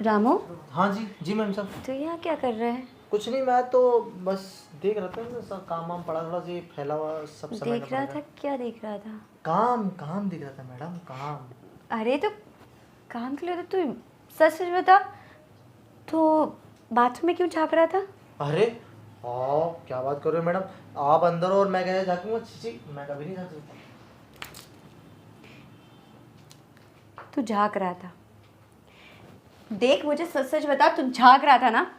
रामू, हाँ जी जी मैम साहब। तो यहाँ क्या कर रहे हैं? कुछ नहीं, मैं तो बस देख रहा था, सब काम वाम पड़ा, थोड़ा सा फैला हुआ सब समेटना देख रहा पड़ेगा। था? क्या देख रहा था? काम काम दिख रहा था मैडम, काम। अरे तो काम के लिए तो तू सच सच बता, तो बाथरूम में क्यों झाँक रहा था? अरे हाँ, क्या बात कर रहे हो मैडम, आप अंदर हो और मैं कह झाँकूंगा? छी, मैं कभी नहीं झाँक सकता। तू झाँक रहा था? देख, मुझे सच सच बता, तू झाँक रहा था ना?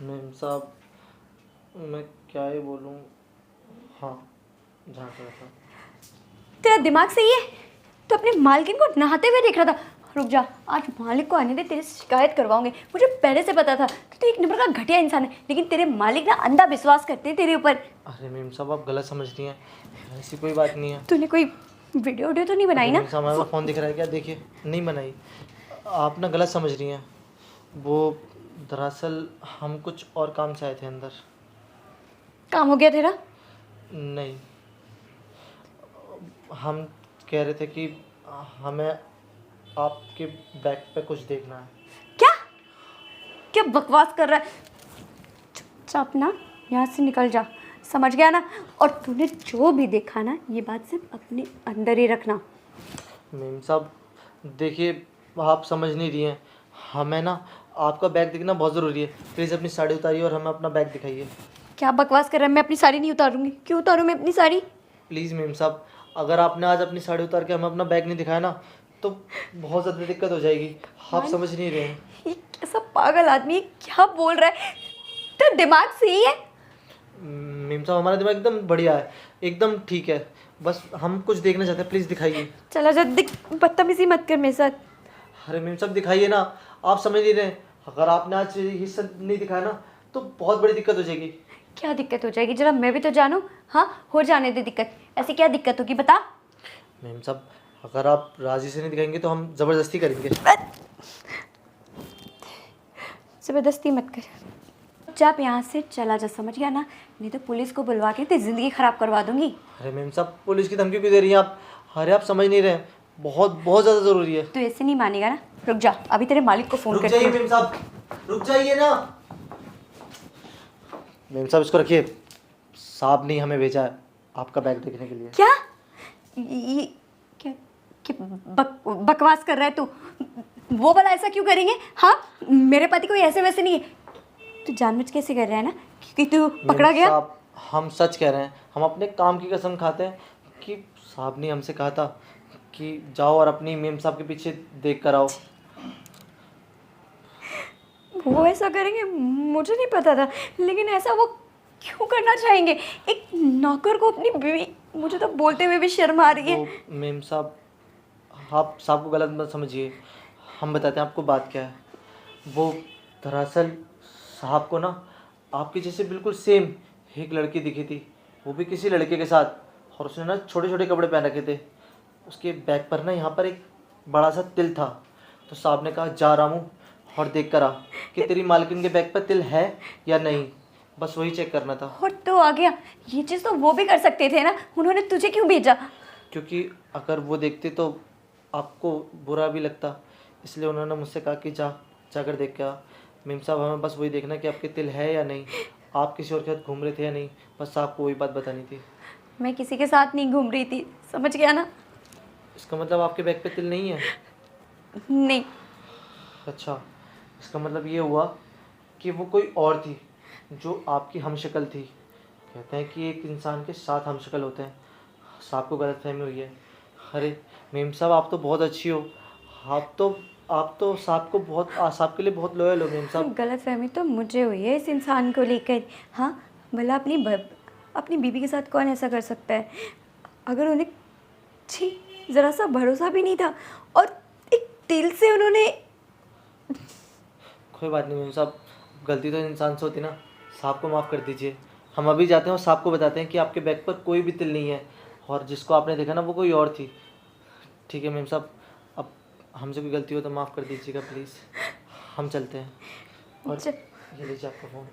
मैम साहब मैं क्या ही बोलूँ, हाँ झाँक रहा था। तेरा दिमाग सही है? तो अपने मालकिन को नहाते हुए देख रहा था। रुक जा, आज मालिक को आने दे, तेरे से शिकायत करवाऊंगी। मुझे पहले से पता था कि तू एक नंबर का घटिया इंसान है, लेकिन तेरे मालिक ना अंधा विश्वास करते हैं तेरे ऊपर। अरे मैम साहब आप गलत समझ रही हैं, ऐसी कोई बात नहीं है। तूने कोई वीडियो तो नहीं बनाई ना? मैम साहब हमारा फ़ोन दिख रहा है क्या? देखिए, नहीं बनाई। आप ना गलत समझ रही हैं। वो दरअसल हम कुछ और काम से आए थे अंदर। काम हो गया तेरा? नहीं, हम कह रहे थे कि हमें आपके बैग पे कुछ देखना है। क्या क्या बकवास कर रहा है? चुपचाप ना यहाँ से निकल जा, समझ गया ना? और तूने जो भी देखा ना, ये बात सिर्फ अपने अंदर ही रखना। मैम साहब देखिए, आप समझ नहीं रही हैं, हमें ना आपका बैग देखना बहुत ज़रूरी है। प्लीज़ अपनी साड़ी उतारिए और हमें अपना बैग दिखाइए। क्या बकवास कर रहा है? मैं अपनी साड़ी नहीं उतारूंगी। क्यों उतारूं मैं अपनी साड़ी? प्लीज़ मैम साहब, अगर आपने आज अपनी साड़ी उतार के हमें अपना बैग नहीं दिखाया ना, तो बहुत ज़्यादा दिक्कत हो जाएगी। आप समझ नहीं रहे हैं। ये कैसा पागल आदमी है, क्या बोल रहा है? तो दिमाग सही है? मैम साहब हमारा दिमाग एकदम बढ़िया है, एकदम ठीक है। बस हम कुछ देखना चाहते हैं, प्लीज़ दिखाइए। चला जा, बदतमीजी मत कर मेरे साथ। अरे मैम साहब दिखाइए ना, आप समझ नहीं रहे हैं। अगर आपने आज हिस्सा नहीं दिखाया ना, तो बहुत बड़ी दिक्कत हो जाएगी। क्या दिक्कत हो जाएगी? जरा मैं भी तो जानूं। हाँ, हो जाने दे दिक्कत। ऐसी क्या दिक्कत होगी, बता। मैम साहब अगर आप राजी से नहीं दिखाएंगे तो हम ज़बरदस्ती करेंगे। जबरदस्ती मत कर। चुपचाप यहाँ से चला जा, समझ गया ना? नहीं तो पुलिस को बुलवा के तेरी जिंदगी खराब करवा दूंगी। अरे मैम साहब पुलिस की धमकी क्यों दे रही हैं आप? अरे आप समझ नहीं रहे हैं, बहुत बहुत ज़्यादा ज़रूरी है। तू ऐसे नहीं मानेगा ना? रुक जा, अभी तेरे मालिक को फोन रुक करती जाइए हूँ। मैम साहब, रुक जाइए ना। मैम साहब इसको रखिए, साहब ने हमें भेजा है आपका बैग देखने के लिए। क्या? ये क्या? बकवास कर रहा है तू? वो भला ऐसा क्यों करेंगे? हाँ, मेरे पति कोई ऐसे वैसे नहीं है। तू जानबूझ कैसे कर रहा है ना, क्योंकि तू पकड़ा गया। साहब हम सच कह रहे हैं, हम अपने काम की कसम खाते हैं कि साहब ने हमसे कहा था कि जाओ और अपनी मेम साहब के पीछे देख कर आओ। वो ऐसा करेंगे मुझे नहीं पता था, लेकिन ऐसा वो क्यों करना चाहेंगे? एक नौकर को अपनी बीवी, मुझे तो बोलते हुए भी शर्म आ रही है। वो मेम साहब, आप साहब को गलत मत समझिए, हम बताते हैं आपको बात क्या है। वो दरअसल साहब को ना आपके जैसे बिल्कुल सेम एक लड़की दिखी थी, वो भी किसी लड़के के साथ, और उसने ना छोटे छोटे कपड़े पहन रखे थे। उसके बैग पर ना यहाँ पर एक बड़ा सा तिल था। तो साहब ने कहा जा रामू और देख कर आ कि तेरी मालकिन के बैग पर तिल है या नहीं, बस वही चेक करना था। और तो आ गया। ये चीज़ तो वो भी कर सकते थे ना, उन्होंने तुझे क्यों भेजा? क्योंकि अगर वो देखते तो आपको बुरा भी लगता, इसलिए उन्होंने मुझसे कहा कि जाकर देख के आ। मेम साहब हमें बस वही देखना कि आपके तिल है या नहीं, आप किसी और के साथ घूम रहे थे या नहीं, बस आपको वही बात बतानी थी। मैं किसी के साथ नहीं घूम रही थी, समझ गया ना? इसका मतलब आपके बैग पे तिल नहीं है? नहीं। अच्छा, इसका मतलब ये हुआ कि वो कोई और थी जो आपकी हमशक्ल थी। कहते हैं कि एक इंसान के 7 हमशक्ल होते हैं, साहब को गलतफहमी हुई है। अरे मेम साहब आप तो बहुत अच्छी हो, आप तो साहब को बहुत साहब के लिए बहुत लॉयल हो मेम साहब। गलतफहमी तो मुझे हुई है इस इंसान को लेकर। हाँ, भला अपनी बीवी के साथ कौन ऐसा कर सकता है? अगर उन्हें छी ज़रा सा भरोसा भी नहीं था, और एक तिल से उन्होंने। कोई बात नहीं मेम साहब, गलती तो इंसान से होती ना, साहब को माफ़ कर दीजिए। हम अभी जाते हैं और साहब को बताते हैं कि आपके बैग पर कोई भी तिल नहीं है, और जिसको आपने देखा ना वो कोई और थी। ठीक है मेम साहब, अब हमसे कोई गलती हो तो माफ़ कर दीजिएगा प्लीज़। हम चलते हैं। और ये लीजिए आपका फ़ोन।